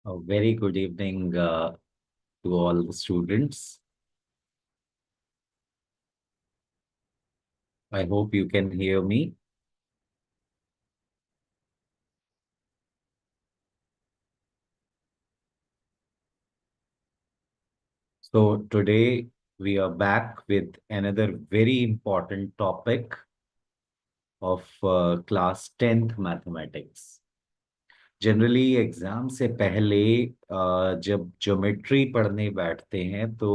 A very good evening to all the students. I hope you can hear me. So today we are back with another very important topic of class 10th mathematics. Generally exam से पहले जब geometry पढ़ने बैठते हैं तो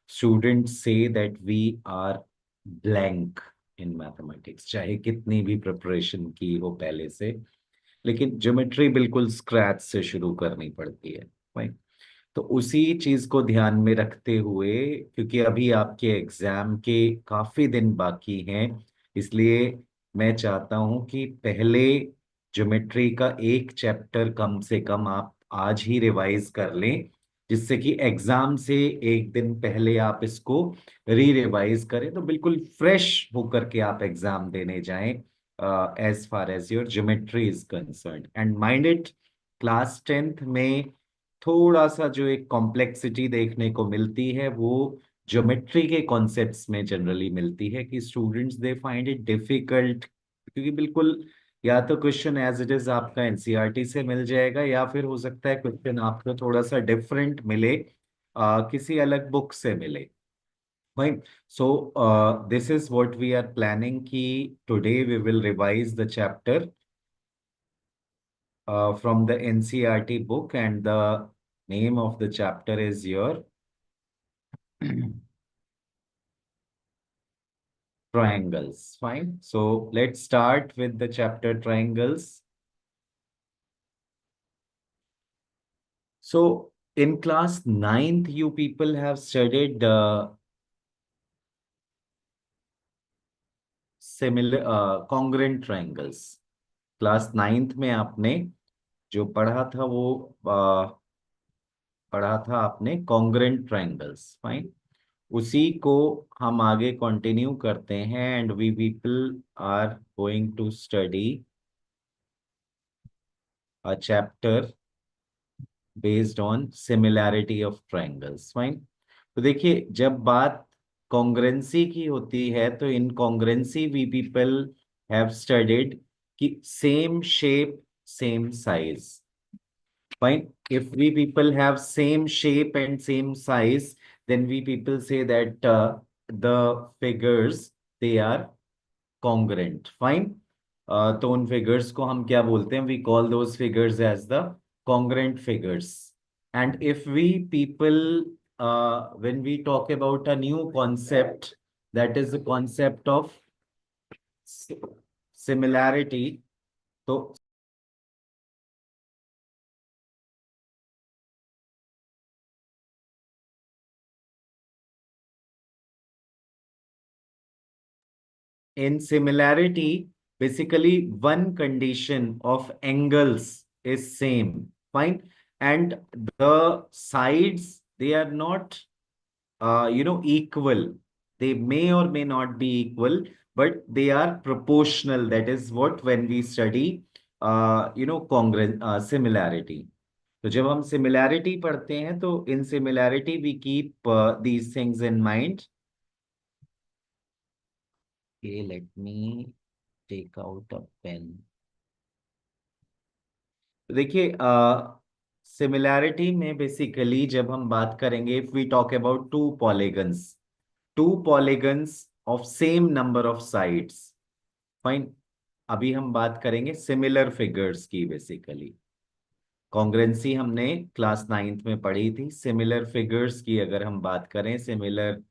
students से that we are blank in mathematics, चाहे कितनी भी प्रिपरेशन की हो पहले से, लेकिन ज्योमेट्री बिल्कुल स्क्रैच से शुरू करनी पड़ती है। Right? तो उसी चीज को ध्यान में रखते हुए, क्योंकि अभी आपके एग्जाम के काफी दिन बाकी हैं, इसलिए मैं चाहता हूं कि पहले ज्योमेट्री का एक चैप्टर कम से कम आप आज ही रिवाइज कर लें, जिससे कि एग्जाम से एक दिन पहले आप इसको री रिवाइज करें तो बिल्कुल फ्रेश होकर के आप एग्जाम देने जाएं as far as your geometry is concerned. And mind it, class 10th में थोड़ा सा जो एक कॉम्प्लेक्सिटी देखने को मिलती है वो ज्योमेट्री के कॉन्सेप्ट्स में जनरली मिलती है कि students they find it difficult, क्योंकि बिल्कुल या तो क्वेश्चन एज इट इज आपका एनसीईआरटी से मिल जाएगा या फिर हो सकता है क्वेश्चन आपको थोड़ा सा डिफरेंट मिले, किसी अलग बुक से मिले। Fine. So this is what we are planning ki today we will revise the chapter from the NCERT book, and the name of the chapter is your triangles. Fine. So let's start with the chapter triangles. So in class 9th, you people have studied similar congruent triangles. Class 9th में आपने जो पढ़ा था वो पढ़ा था आपने congruent triangles. Fine, उसी को हम आगे कंटिन्यू करते हैं and we people are going to study a chapter based on similarity of triangles. Fine, तो देखिए जब बात कॉन्ग्रेंसी की होती है तो in congruency we people have studied कि same shape same size. Fine. If we people have same shape and same size, then we people say that the figures they are congruent. Fine. तो उन figures को हम क्या बोलते हैं? We call those figures as the congruent figures. And if we people, when we talk about a new concept, that is the concept of similarity. तो in similarity, basically one condition of angles is same. Fine. And the sides, they are not, equal. They may or may not be equal, but they are proportional. That is what when we study, congruent, similarity. तो जब हम similarity पढ़ते हैं तो in similarity we keep these things in mind. Okay, let me take out a pen. देखिए similarity में basically जब हम बात करेंगे, if we talk about two polygons of same number of sides. Fine, अभी हम बात करेंगे सिमिलर फिगर्स की। बेसिकली कॉन्ग्रेंसी हमने क्लास 9th में पढ़ी थी, सिमिलर फिगर्स की अगर हम बात करें, सिमिलर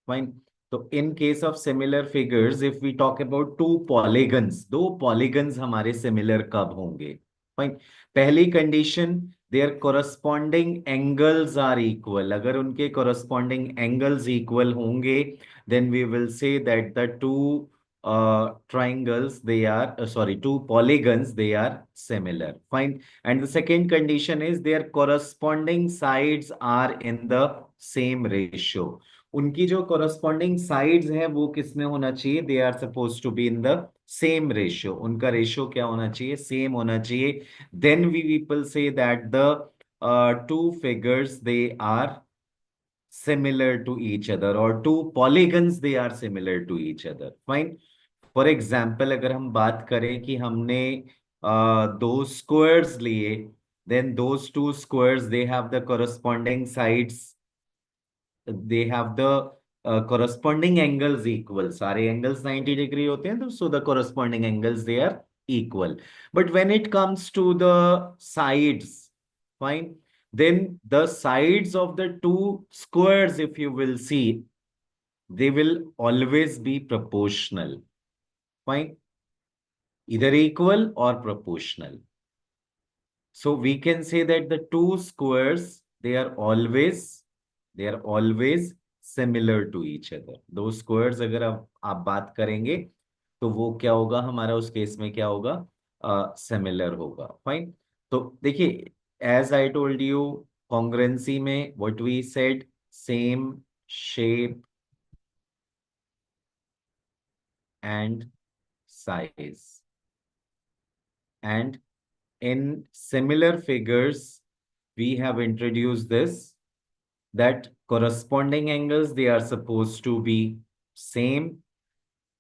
फाइन। तो in case of similar figures if we talk about two polygons, दो पॉलीगन्स हमारे सिमिलर कब होंगे? फाइन, पहली condition, their corresponding angles are equal. अगर उनके कोरस्पॉन्डिंग एंगल्स इक्वल होंगे then we will say that the two triangles they are sorry two polygons they are similar. Fine. And the second condition is their corresponding sides are in the same ratio. उनकी जो corresponding sides है वो किस में होना चाहिए? They are supposed to be in the same ratio. उनका ratio क्या होना चाहिए? सेम होना चाहिए. Then we people say that the two figures they are similar to each other, or two polygons they are similar to each other. Fine. For example अगर हम बात करें कि हमने दो स्क्वायर्स लिए, then those two squares they have the corresponding sides, they have the corresponding angles equal. सारे angles 90 degree होते हैं, तो so the corresponding angles they are equal. But when it comes to the sides, fine, then the sides of the two squares, if you will see, they will always be proportional. Fine, either equal or proportional. So we can say that the two squares, they are always similar to each other. दो squares अगर आप बात करेंगे तो वो क्या होगा हमारा, उस केस में क्या होगा, सिमिलर होगा. फाइन. तो देखिए, as I told you, congruency में what we said, same shape and size. And in similar figures, we have introduced this, that corresponding angles, they are supposed to be same,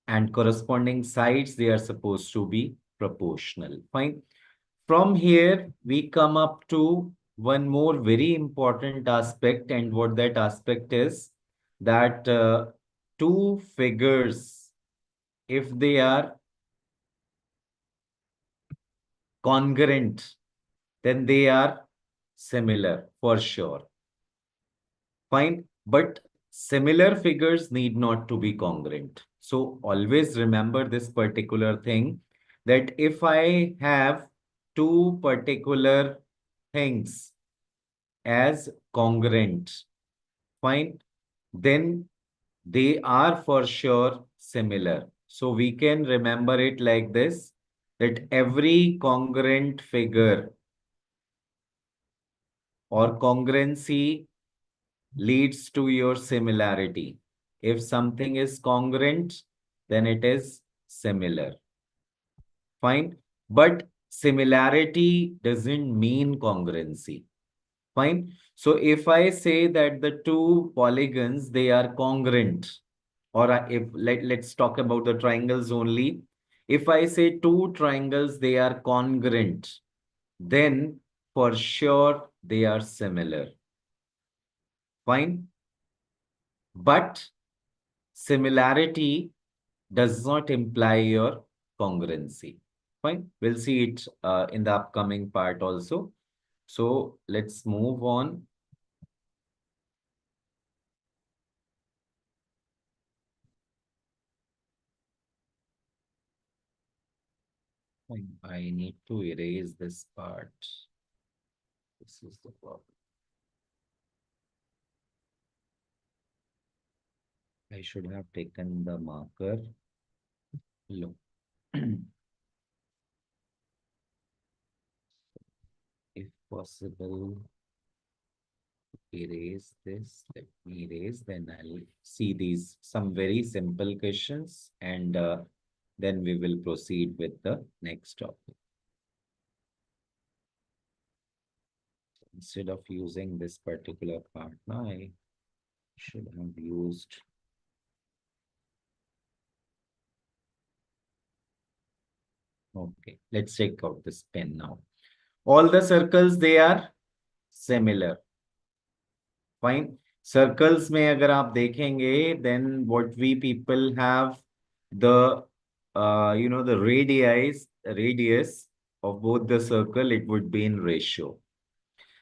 and corresponding sides, they are supposed to be proportional. Fine. From here, we come up to one more very important aspect, and what that aspect is, that two figures, if they are congruent, then they are similar for sure. Fine. But similar figures need not to be congruent. So always remember this particular thing, that if I have two particular things as congruent, fine, then they are for sure similar. So we can remember it like this, that every congruent figure or congruency leads to your similarity. If something is congruent, then it is similar. Fine. But similarity doesn't mean congruency. Fine. So if I say that the two polygons, they are congruent, or if let's talk about the triangles only. If I say two triangles, they are congruent, then for sure they are similar. Fine. But similarity does not imply your congruency. Fine. We'll see it in the upcoming part also. So let's move on. Fine. I need to erase this part. This is the problem. I should have taken the marker. Look. If possible, erase this. Let me erase, then I'll see these some very simple questions, and then we will proceed with the next topic. Instead of using this particular part, now I should have used. Okay, let's take out this pen now. All the circles, they are similar. Fine. Circles में अगर आप देखेंगे, then what we people have, the the radius of both the circle, it would be in ratio.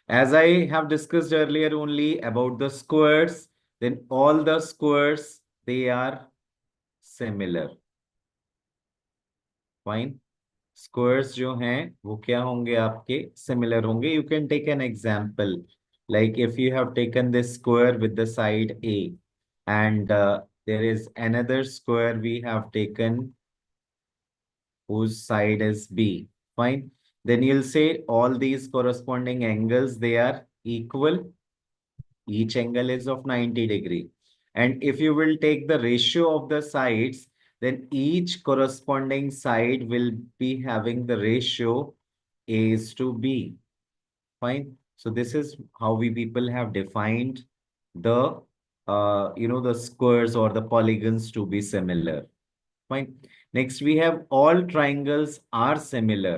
As I have discussed earlier only about the squares, then all the squares, they are similar. Fine. Squares जो हैं वो क्या होंगे आपके, similar होंगे. You can take an example, like if you have taken this square with the side A, and there is another square we have taken whose side is B. Fine. Then you'll say all these corresponding angles, they are equal. Each angle is of 90 degree. And if you will take the ratio of the sides, then each corresponding side will be having the ratio A is to B. Fine. So this is how we people have defined the the squares or the polygons to be similar. Fine. Next we have all triangles are similar.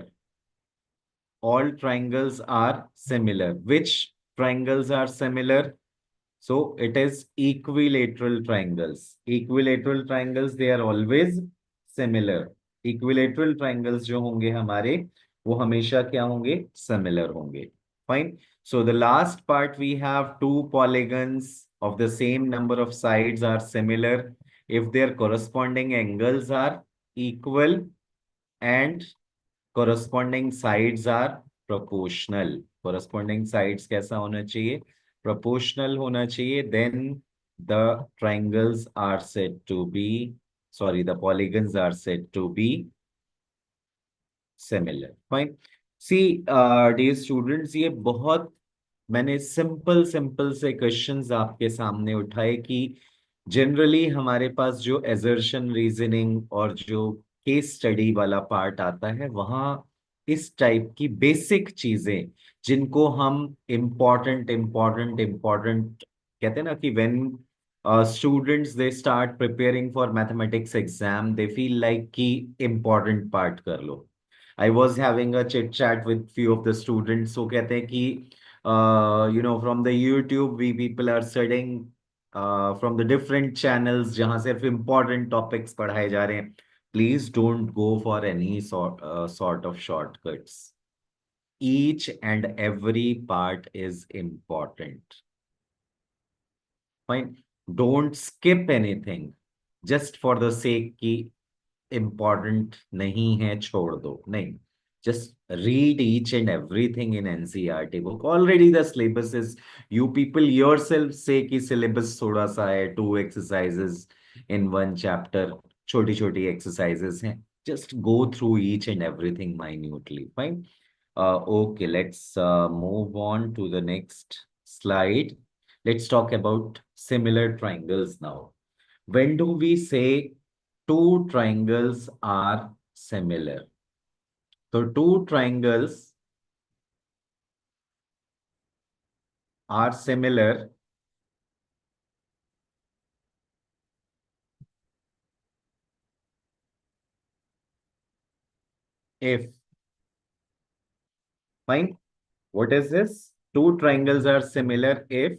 All triangles are similar. Which triangles are similar? So it is equilateral triangles. Equilateral triangles, they are always similar. Equilateral triangles जो होंगे हमारे वो हमेशा क्या होंगे? Similar होंगे. Fine. So the last part we have two polygons of the same number of sides are similar if their corresponding angles are equal and corresponding sides are proportional. Corresponding sides कैसा होना चाहिए? Proportional होना चाहिए. Then the triangles are said to be, sorry, the polygons are said to be similar. Fine. See, dear students, ये बहुत मैंने simple simple से questions आपके सामने उठाए कि जनरली हमारे पास जो एजर्शन रीजनिंग और जो केस स्टडी वाला पार्ट आता है वहां इस टाइप की बेसिक चीजें जिनको हम इम्पोर्टेंट इम्पोर्टेंट इम्पोर्टेंट कहते हैं ना कि when students they start preparing for mathematics exam they feel like कि इम्पोर्टेंट पार्ट कर लो. I was having a chit chat with few of the students. So कहते हैं कि from the YouTube we people are studying from the different channels जहाँ सिर्फ important topics पढ़ाए जा रहे हैं. Please don't go for any sort of shortcuts. Each and every part is important. Fine. Don't skip anything just for the sake कि important नहीं है छोड़ दो. नहीं, just read each and everything in NCERT book. Already the syllabus is, you people yourself say कि syllabus थोड़ा सा है, 2 exercises in one chapter, छोटी छोटी exercises हैं. Just go through each and everything minutely. Fine. Okay, let's move on to the next slide. Let's talk about similar triangles now. When do we say two triangles are similar? So two triangles are similar if, fine, what is this? Two triangles are similar if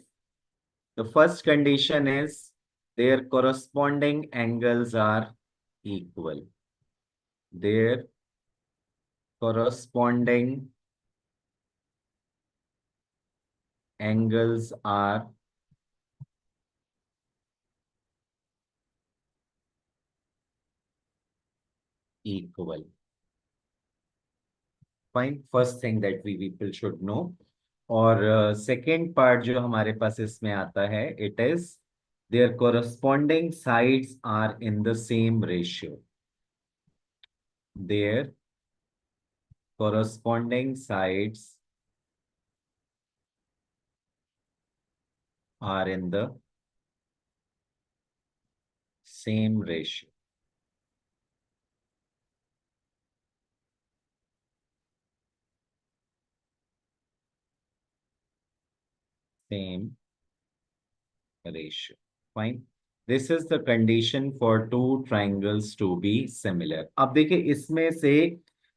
the first condition is their corresponding angles are equal. Their corresponding angles are equal. Fine. First thing that we people should know. और second part जो हमारे पास इसमें आता है, it is there corresponding sides are in the same ratio. Their corresponding sides are in the same ratio. Same ratio. Fine. This is the condition for two triangles to be similar. अब देखिए इसमें से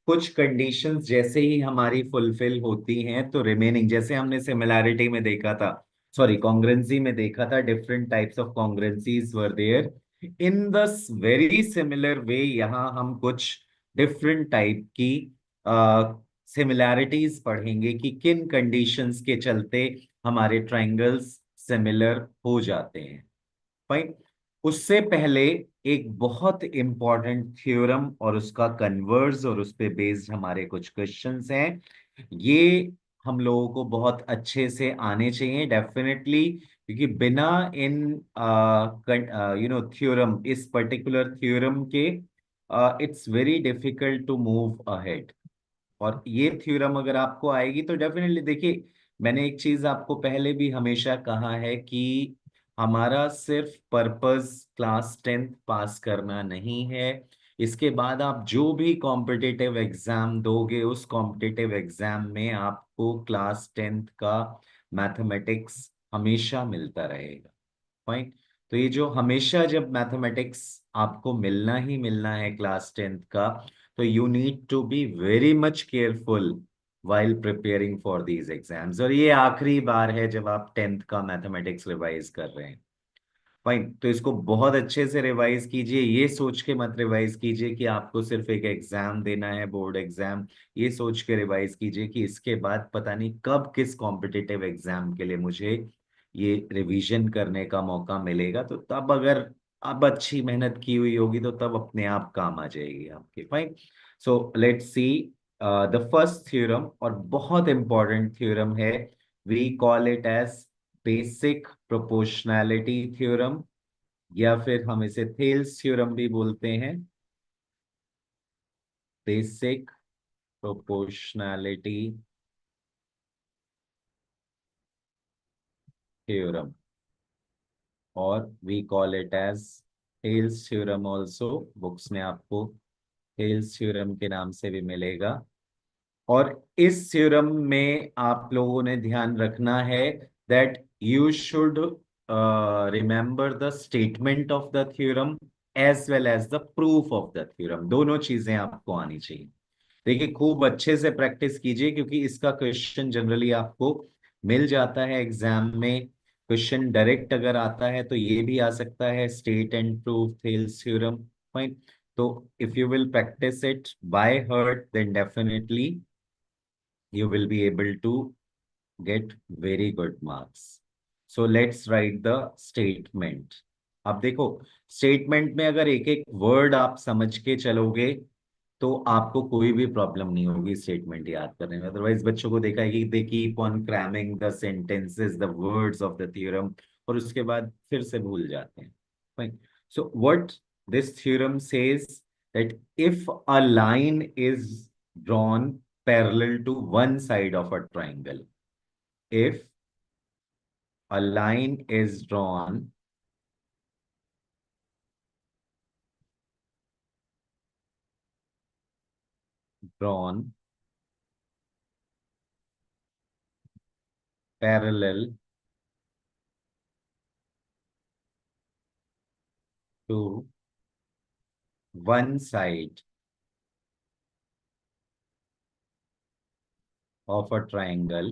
कुछ conditions जैसे ही हमारी fulfil होती हैं तो रिमेनिंग, जैसे हमने सिमिलैरिटी में देखा था, सॉरी कॉन्ग्रुएंसी में देखा था, different types of congruencies were there. In the very similar way यहाँ हम कुछ डिफरेंट टाइप की सिमिलैरिटीज पढ़ेंगे कि किन कंडीशंस के चलते हमारे ट्रायंगल्स सिमिलर हो जाते हैं. फाइन. उससे पहले एक बहुत इंपॉर्टेंट थ्योरम और उसका कन्वर्स और उस पे बेस्ड हमारे कुछ क्वेश्चंस हैं. ये हम लोगों को बहुत अच्छे से आने चाहिए डेफिनेटली, क्योंकि बिना इन थ्योरम, इस पर्टिकुलर थ्योरम के it's very difficult to move ahead. और ये थ्योरम अगर आपको आएगी तो डेफिनेटली देखिए, मैंने एक चीज आपको पहले भी हमेशा कहा है कि हमारा सिर्फ पर्पस क्लास टेंथ पास करना नहीं है। इसके बाद आप जो भी कॉम्पिटिटिव एग्जाम दोगे उस कॉम्पिटिटिव एग्जाम में आपको क्लास टेंथ का मैथमेटिक्स हमेशा मिलता रहेगा। पॉइंट। तो ये जो हमेशा जब मैथमेटिक्स आपको मिलना ही मिलना है क्लास टेंथ का, तो you need to be very much careful while preparing for these exams. और ये आखिरी बार है जब आप टेंथ का मैथमेटिक्स रिवाइज कर रहे हैं। फाइन। तो इसको बहुत अच्छे से रिवाइज कीजिए। ये सोच के मत रिवाइज कीजिए कि आपको सिर्फ एक एग्जाम देना है, बोर्ड एग्जाम। ये सोच के रिवाइज कीजिए कि इसके बाद पता नहीं कब किस कॉम्पिटिटिव एग्जाम के लिए मुझे ये रिवीजन करने का मौका मिलेगा। तो तब अगर अब अच्छी मेहनत की हुई होगी तो तब अपने आप काम आ जाएगी आपके। Fine. So let's see the first theorem, और बहुत इंपॉर्टेंट थ्योरम है। We call it as basic proportionality theorem, या फिर हम इसे थेल्स थ्योरम भी बोलते हैं। बेसिक प्रोपोर्शनैलिटी थ्योरम, और we call it as Thales theorem also. Books में आपको थेल्स थ्योरम के नाम से भी मिलेगा। और इस थ्योरम में आप लोगों ने ध्यान रखना है that you should remember the statement of the theorem as well as the proof of the theorem. दोनों चीजें आपको आनी चाहिए। देखिए, खूब अच्छे से प्रैक्टिस कीजिए, क्योंकि इसका क्वेश्चन जनरली आपको मिल जाता है एग्जाम में। क्वेश्चन डायरेक्ट अगर आता है तो ये भी आ सकता है, state and proof Thales theorem. Fine. तो if you will practice it by heart, then definitely you will be able to get very good marks. So let's write the statement. अब देखो, स्टेटमेंट में अगर एक एक वर्ड आप समझ के चलोगे तो आपको कोई भी प्रॉब्लम नहीं होगी स्टेटमेंट याद करने में। अदरवाइज बच्चों को देखा है कि they keep on cramming the sentences, the words of the theorem, और उसके बाद फिर से भूल जाते हैं। Fine. So what this theorem says, that if a line is drawn parallel to one side of a triangle, if a line is drawn parallel to one side of a triangle,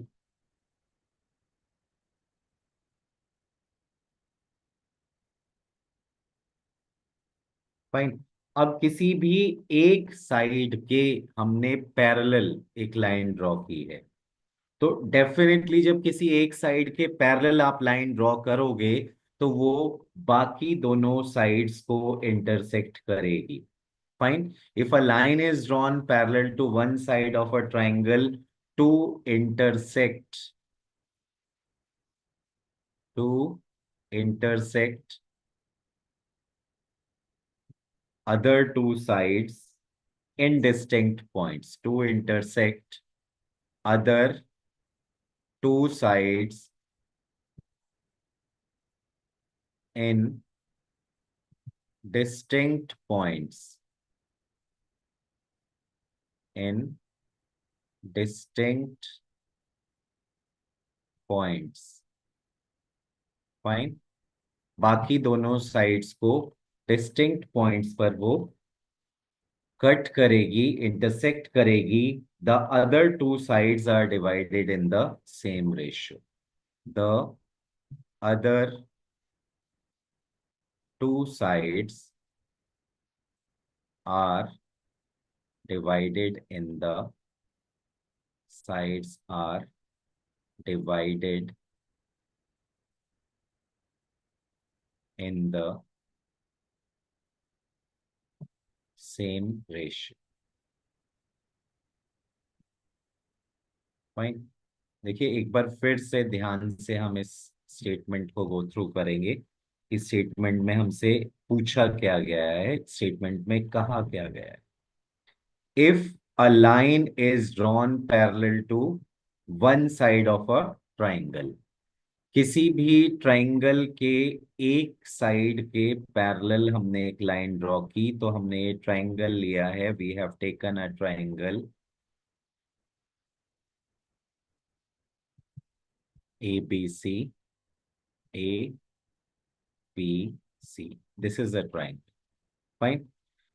fine. अब किसी भी एक side के हमने parallel एक line draw की है, तो डेफिनेटली जब किसी एक साइड के पैरेलल आप लाइन ड्रॉ करोगे तो वो बाकी दोनों साइड्स को इंटरसेक्ट करेगी। Fine. If a line is drawn parallel to one side of a triangle to intersect to intersect other two sides in distinct points, to intersect other two sides in distinct points, in distinct points। Fine. बाकी दोनों sides को distinct points पर वो cut करेगी, intersect करेगी। The other two sides are divided in the same ratio. The other two sides are divided in the sides are divided in the same ratio। Fine. देखिए, एक बार फिर से ध्यान से हम इस स्टेटमेंट को गो थ्रू करेंगे। इस स्टेटमेंट में हमसे पूछा क्या गया है, स्टेटमेंट में कहा क्या गया है। If a line is drawn parallel to one side of a triangle, किसी भी ट्रायंगल के एक साइड के पैरेलल हमने एक लाइन ड्रॉ की, तो हमने ये ट्रायंगल लिया है, we have taken a triangle A B C, A B C, this is a triangle. Fine.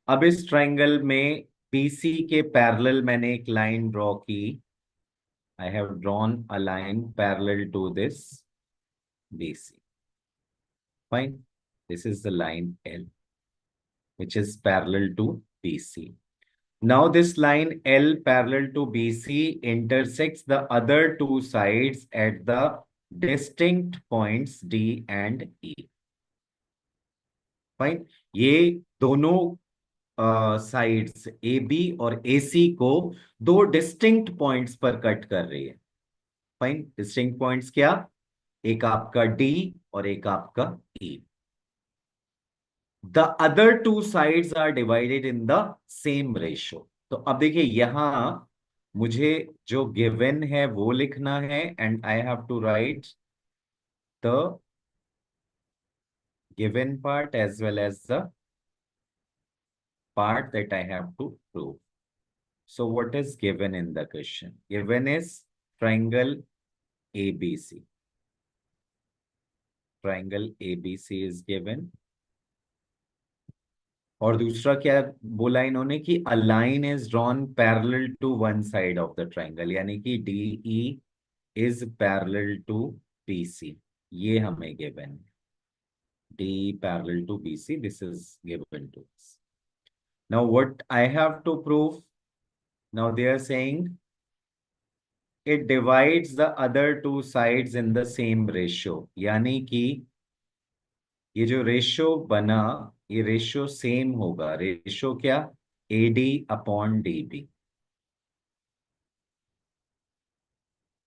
अब इस ट्रायंगल में बीसी के पैरेलल मैंने एक लाइन ड्रॉ की। I have drawn a line parallel to this BC. Fine. This is the line L, which is parallel to BC. Now this line L parallel to BC intersects the other two sides at the distinct points D and E. Fine. ये दोनों sides AB और AC को दो distinct points पर cut कर रही है। Fine. Distinct points क्या? एक आपका D और एक आपका E. The other two sides are divided in the same ratio. तो अब देखिए यहां मुझे जो गिवन है वो लिखना है, and I have to write the given part as well as the part that I have to prove. So what is given in the question? Given is triangle ABC. Triangle ABC is given. और दूसरा क्या बोला इन्होंने कि a line is drawn parallel to one side of the triangle, यानी कि DE is parallel to BC। ये हमें गिवन है, DE parallel to BC, this is given to us. Now what I have to prove? Now they are saying it divides the other two sides in the same ratio, यानी कि ये जो ratio बना, ये ratio same होगा। Ratio क्या? AD upon DB।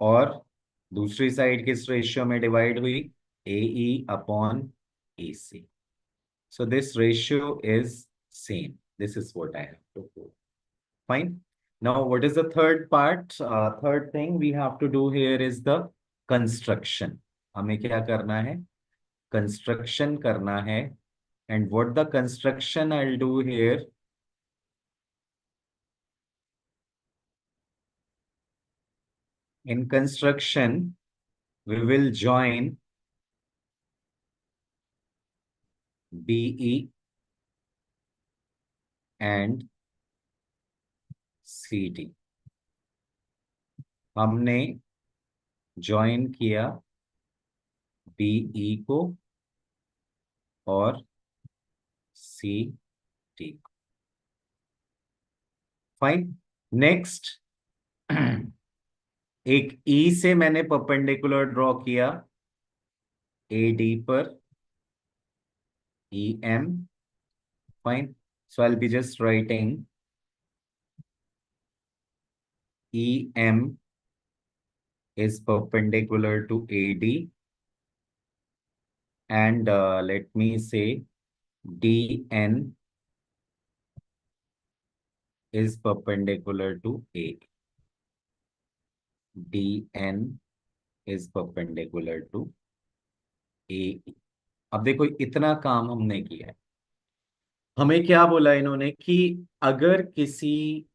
और दूसरी साइड किस रेशियो में डिवाइड हुई? AE upon AC। So this ratio is same. This is what I have to prove. Fine. Now, what is the third part? Third thing we have to do here is the construction. हमें क्या करना है? Construction करना है. And what the construction I'll do here? In construction, we will join BE and CD. हमने join किया BE को और CD को। फाइन। नेक्स्ट एक E से मैंने परपेंडिकुलर ड्रॉ किया AD पर, EM। Fine. So I'll be just writing EM is perpendicular to AD, and let me say DN is perpendicular to A. DN is perpendicular to AE. अब देखो इतना काम हमने किया है। हमें क्या बोला इन्होंने कि अगर किसी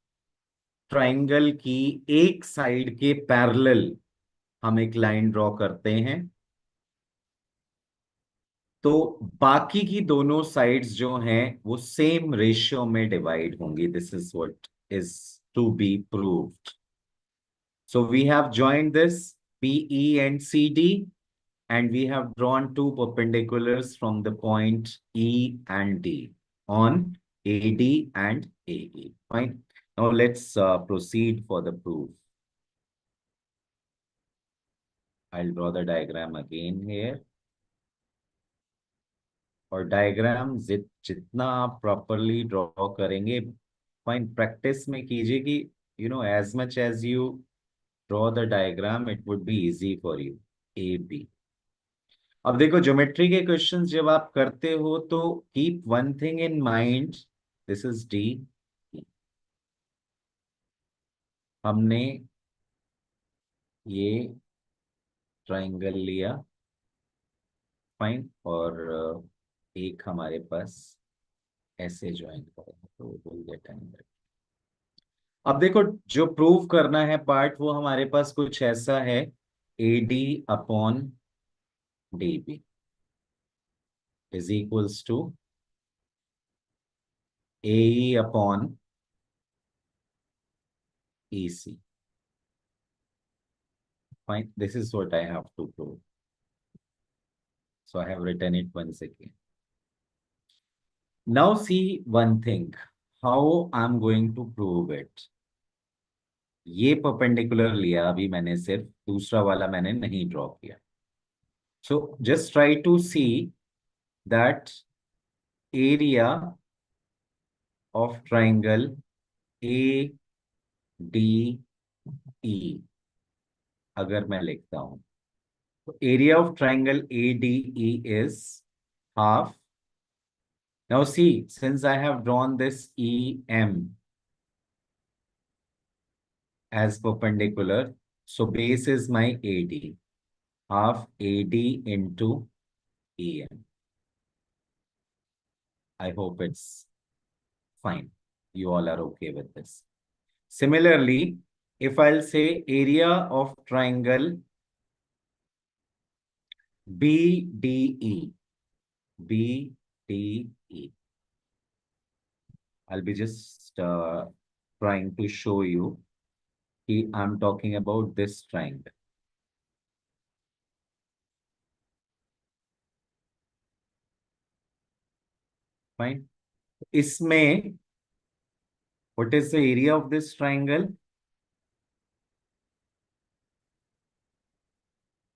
ट्राइंगल की एक साइड के पैरेलल हम एक लाइन ड्रॉ करते हैं, तो बाकी की दोनों साइड्स जो हैं वो सेम रेशियो में डिवाइड होंगी। This is what is to be proved. So we have joined this PE and CD, and we have drawn two perpendiculars from the point E and D on AD and AE. Fine. Now let's proceed for the proof. I'll draw the diagram again here. और diagram जितना आप properly draw करेंगे, fine, practice में कीजिए कि as much as you draw the diagram it would be easy for you. AB। अब देखो geometry के क्वेश्चंस जब आप करते हो तो keep one thing in mind, this is D। हमने ये ट्राइंगल लिया, फाइन। और एक हमारे पास ऐसे ज्वाइन करेंगे तो विल गेट 100। अब देखो, जो प्रूव करना है पार्ट वो हमारे पास कुछ ऐसा है, AD upon DB is equals to AE upon EC. Fine. This is what I have to prove. So I have written it once again. Now see one thing, how I'm going to prove it. ये perpendicular लिया अभी मैंने, सिर्फ दूसरा वाला मैंने नहीं draw किया. So just try to see that area of triangle ADE, अगर मैं लिखता हूं तो area of triangle ADE is half. Now see, since I have drawn this EM as perpendicular, so base is my AD, half AD into EM. I hope it's fine. You all are okay with this. Similarly, if I'll say area of triangle BDE, BDE, I'll be just trying to show you that I'm talking about this triangle. Fine. इसमें, what is the area of this triangle?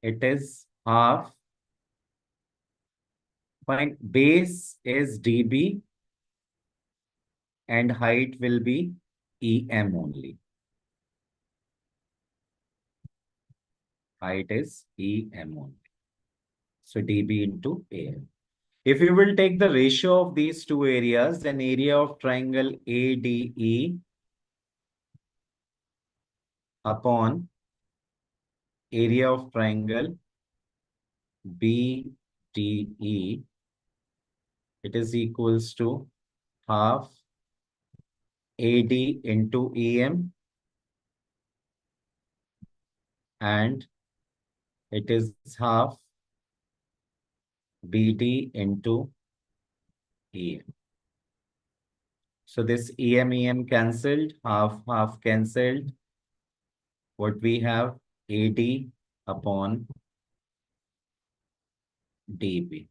It is half. Fine. Base is DB and height will be EM only. Height is EM only. So DB into AM. If you will take the ratio of these two areas, then area of triangle ADE upon area of triangle BDE, it is equals to half AD into EM, and it is half BD into EM. So this EM cancelled, half cancelled. What we have, AD upon DB.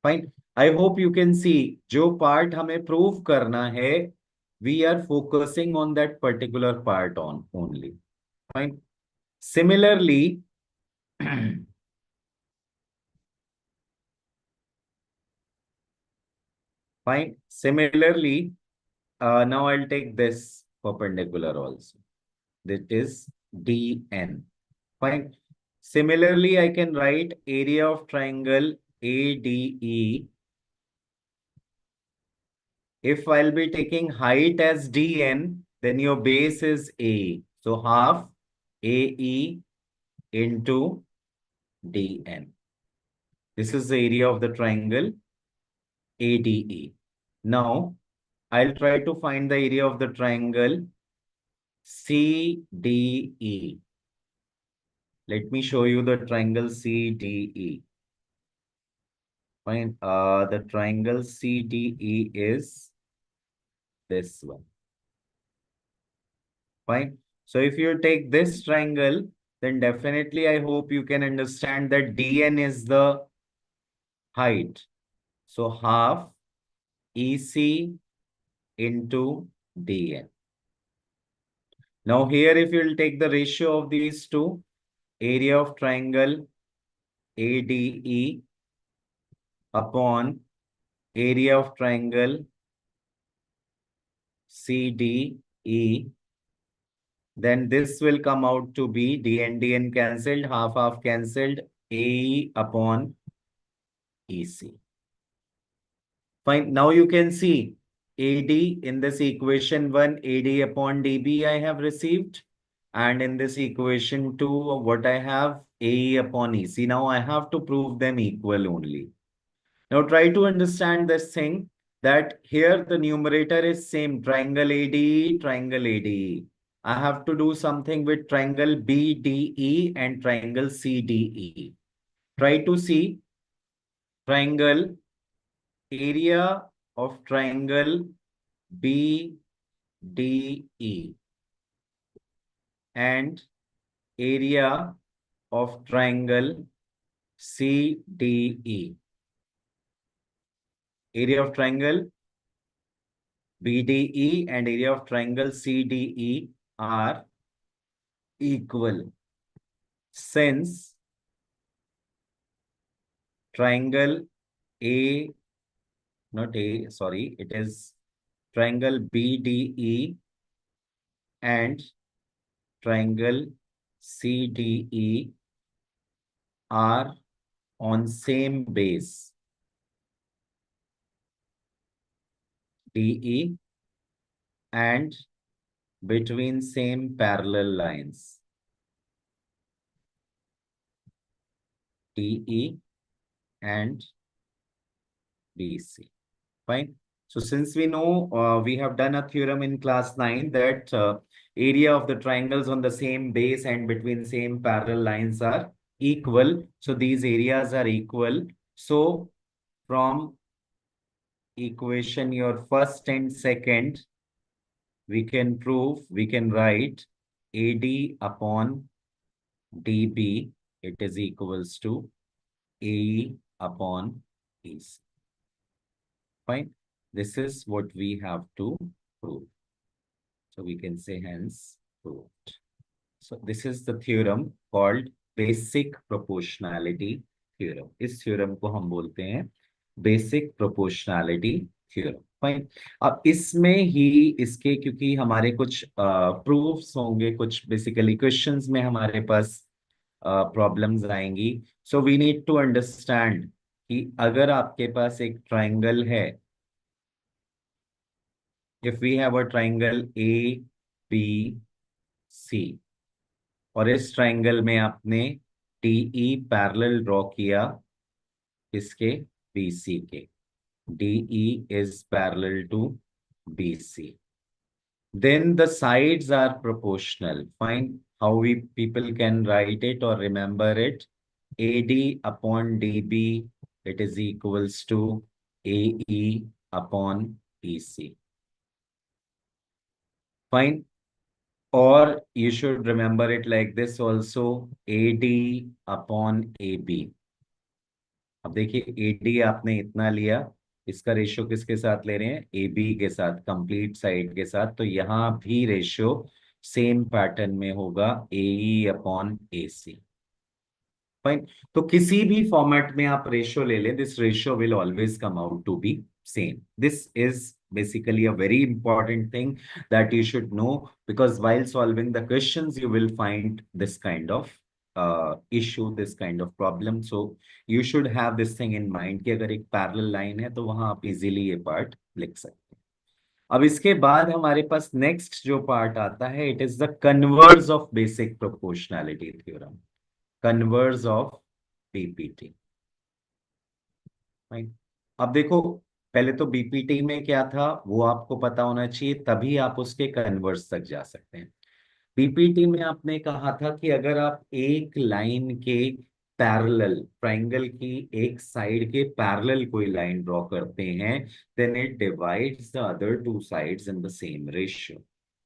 Fine. I hope you can see, जो part हमें prove करना है, we are focusing on that particular part on only. Fine. Similarly, fine. Similarly, now I'll take this perpendicular also. That is DN. Fine. Similarly, I can write area of triangle ADE. If I'll be taking height as DN, then your base is A. So half AE into DN. This is the area of the triangle ADE. Now, I'll try to find the area of the triangle CDE. Let me show you the triangle CDE. Fine. The triangle CDE is this one. Fine. So if you take this triangle, then definitely I hope you can understand that DN is the height. So half EC into DN. Now here, if you will take the ratio of these two, area of triangle ADE upon area of triangle CDE, then this will come out to be DN cancelled, half cancelled, AE upon EC. Fine. Now you can see AD in this equation 1, AD upon DB I have received. And in this equation 2, what I have, AE upon EC. Now I have to prove them equal only. Now try to understand this thing that here the numerator is same triangle ADE, triangle ADE. I have to do something with triangle BDE and triangle CDE. Try to see triangle area of triangle BDE and area of triangle CDE. Area of triangle BDE and area of triangle CDE are equal since triangle A, not A, sorry, it is triangle BDE and triangle CDE are on same base. DE and between same parallel lines. DE and BC. Fine. So since we know we have done a theorem in class 9 that area of the triangles on the same base and between same parallel lines are equal. So these areas are equal. So from equation your first and second, we can prove, we can write AD upon DB, it is equals to AE upon EC. Fine. This is what we have to prove. So we can say hence proved. So this is the theorem called basic proportionality theorem. इस theorem को हम बोलते हैं basic proportionality theorem. Fine. अब इसमें ही इसके क्योंकि हमारे कुछ प्रूफ्स होंगे, कुछ बेसिकली क्वेश्चंस में हमारे पास प्रॉब्लम्स आएंगी. So we need to understand कि अगर आपके पास एक ट्राइंगल है, if we have a triangle A B C और इस ट्राइंगल में आपने टीई पैरेलल ड्रॉ किया इसके बीसी के, DE is parallel to BC. Then the sides are proportional. Fine. How we people can write it or remember it? AD upon DB, it is equals to AE upon EC. Fine. Or you should remember it like this also, AD upon AB. अब देखिए AD आपने इतना लिया, इसका ratio किसके साथ ले रहे हैं? ए बी के साथ, कंप्लीट साइड के साथ. तो यहां भी रेशियो सेम पैटर्न में होगा, ए अपॉन ए सी. फाइन. तो किसी भी फॉर्मेट में आप रेशियो ले लें, this ratio will always come out to be same. This is basically a very important thing that you should know, because while solving the questions you will find this kind of issue, this kind of problem. So you should have this thing in mind कि अगर एक parallel line है तो वहां आप easily ये part लिख सकते हैं. अब इसके बाद हमारे पास नेक्स्ट जो पार्ट आता है, it is the converse of basic proportionality theorem, converse of BPT. अब देखो, पहले तो बीपीटी में क्या था वो आपको पता होना चाहिए, तभी आप उसके कन्वर्स तक जा सकते हैं. पीपीटी में आपने कहा था कि अगर आप एक लाइन के पैरेलल, ट्राइंगल की एक साइड के पैरेलल कोई लाइन ड्रॉ करते हैं, then it divides the other two sides in the same ratio.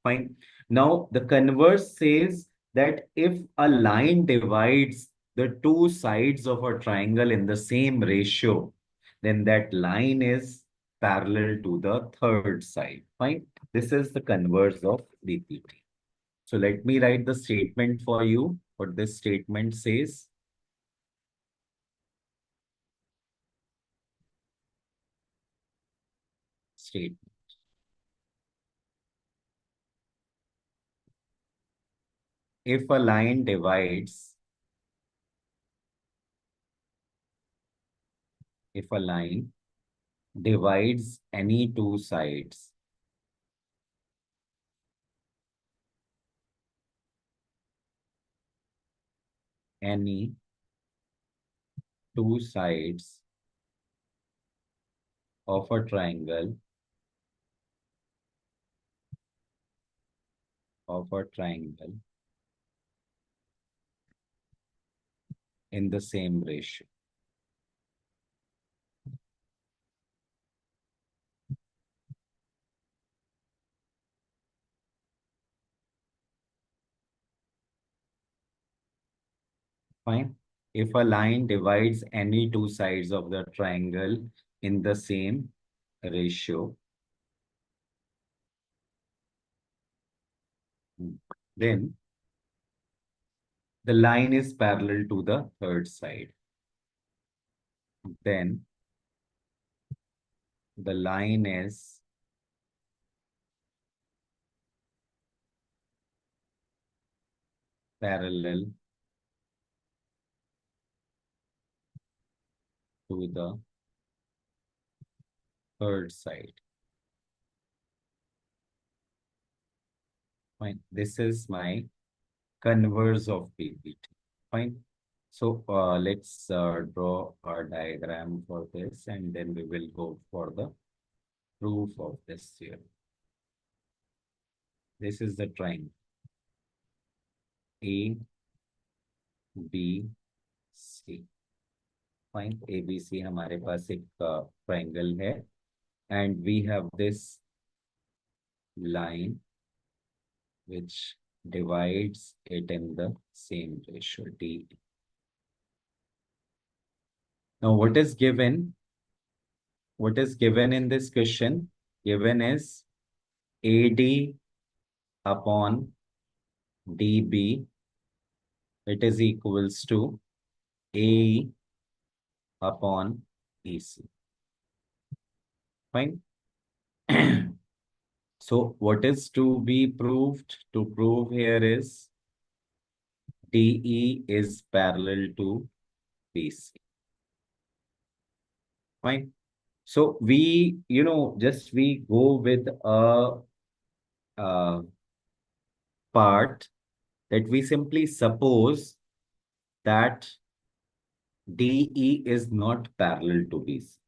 Fine. Now the converse says that if a line divides the two sides of a triangle in the same ratio, then that line is parallel to the third side. Fine. This is the converse of BPT. So let me write the statement for you. What this statement says. Statement. If a line divides, if a line divides any two sides, any two sides of a triangle in the same ratio. Fine. If a line divides any two sides of the triangle in the same ratio, then the line is parallel to the third side. Then the line is parallel to the third side. Fine. This is my converse of PPT. Fine. So let's draw a diagram for this, and then we will go for the proof of this here. This is the triangle A, B, C. Fine. ABC हमारे पास एक triangle है, and we have this line which divides it in the same ratio D. Now, what is given? What is given in this question? Given is AD upon DB. It is equals to AE upon EC. Fine. So what is to be proved? To prove here is DE is parallel to BC. Fine. So we, just we go with a part that we simply suppose that DE is not parallel to BC.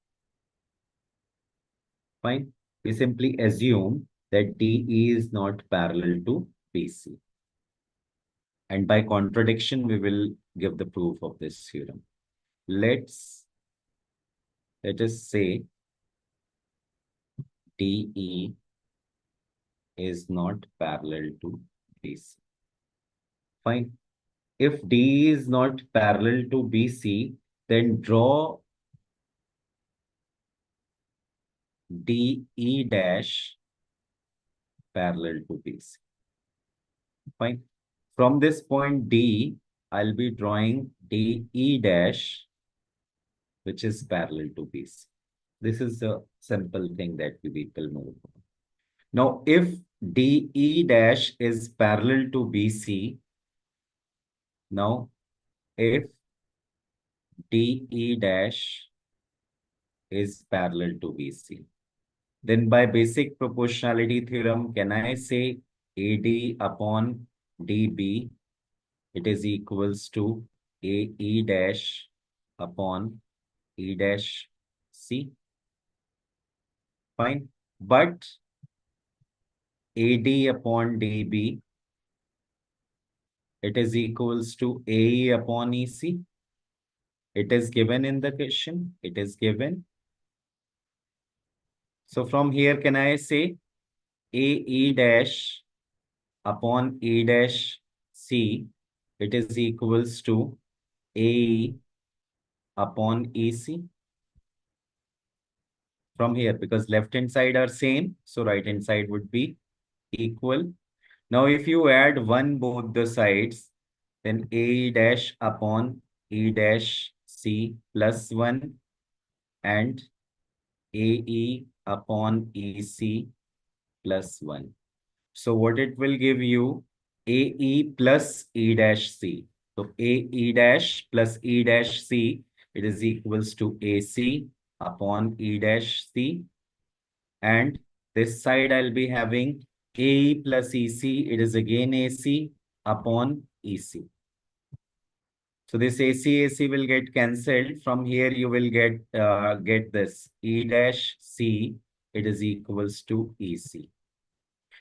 Fine. We simply assume that DE is not parallel to BC. And by contradiction, we will give the proof of this theorem. Let us say DE is not parallel to BC. Fine. If D is not parallel to BC, then draw DE dash parallel to BC. Fine. From this point D, I'll be drawing DE dash, which is parallel to BC. This is a simple thing that we people know. Now, if DE dash is parallel to BC, now if DE dash is parallel to BC, then by basic proportionality theorem, can I say AD upon DB, it is equals to AE dash upon E dash C? Fine. But AD upon DB, it is equals to AE upon EC. It is given in the question. It is given. So from here, can I say AE dash upon E dash C, it is equals to AE upon EC? From here, because left hand side are same, so right hand side would be equal. Now, if you add 1 both the sides, then AE dash upon E dash C plus 1 and AE upon EC plus 1. So what it will give you? AE plus E dash C. So AE dash plus E dash C, it is equals to AC upon E dash C. And this side I'll be having AE plus EC, it is again AC upon EC. So this AC will get cancelled. From here, you will get this E dash C. It is equals to EC.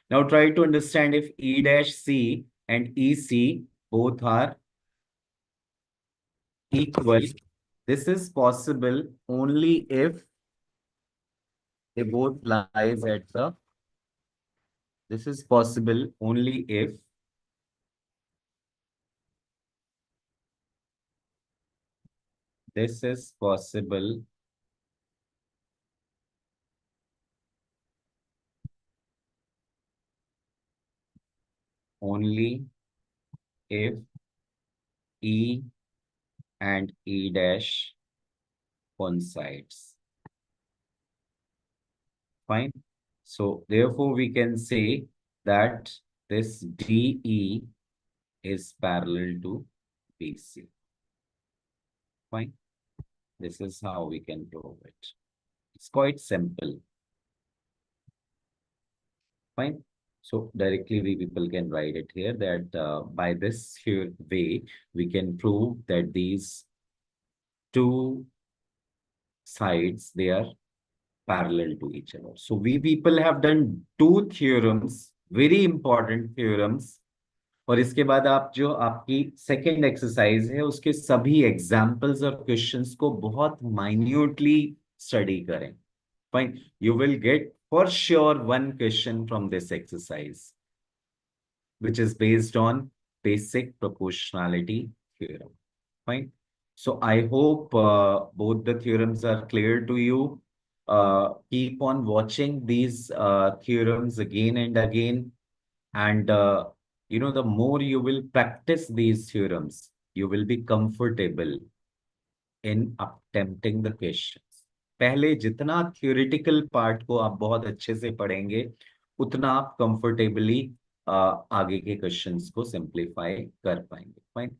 Now try to understand if E dash C and EC both are equal. This is possible only if they both lies at the. This is possible only if this is possible only if E and E dash coincides. Fine. So therefore, we can say that this DE is parallel to BC. Fine. This is how we can prove it. It's quite simple. Fine. So directly we people can write it here that by this here way, we can prove that these two sides, they are parallel to each other. So we people have done two theorems, very important theorems. और इसके बाद आप जो आपकी second exercise है उसके सभी examples और क्वेश्चंस को बहुत माइन्यूटली स्टडी करें. Fine. You will get for sure one question from this exercise which is based on basic proportionality theorem. Fine. So I hope both the theorems are clear to you. Keep on watching these theorems again and again. And, the more you will practice these theorems, you will be comfortable in attempting the questions. पहले जितना theoretical part को आप बहुत अच्छे से पढ़ेंगे, उतना आप comfortably आगे के क्वेश्चंस को सिंप्लीफाई कर पाएंगे. फाइन.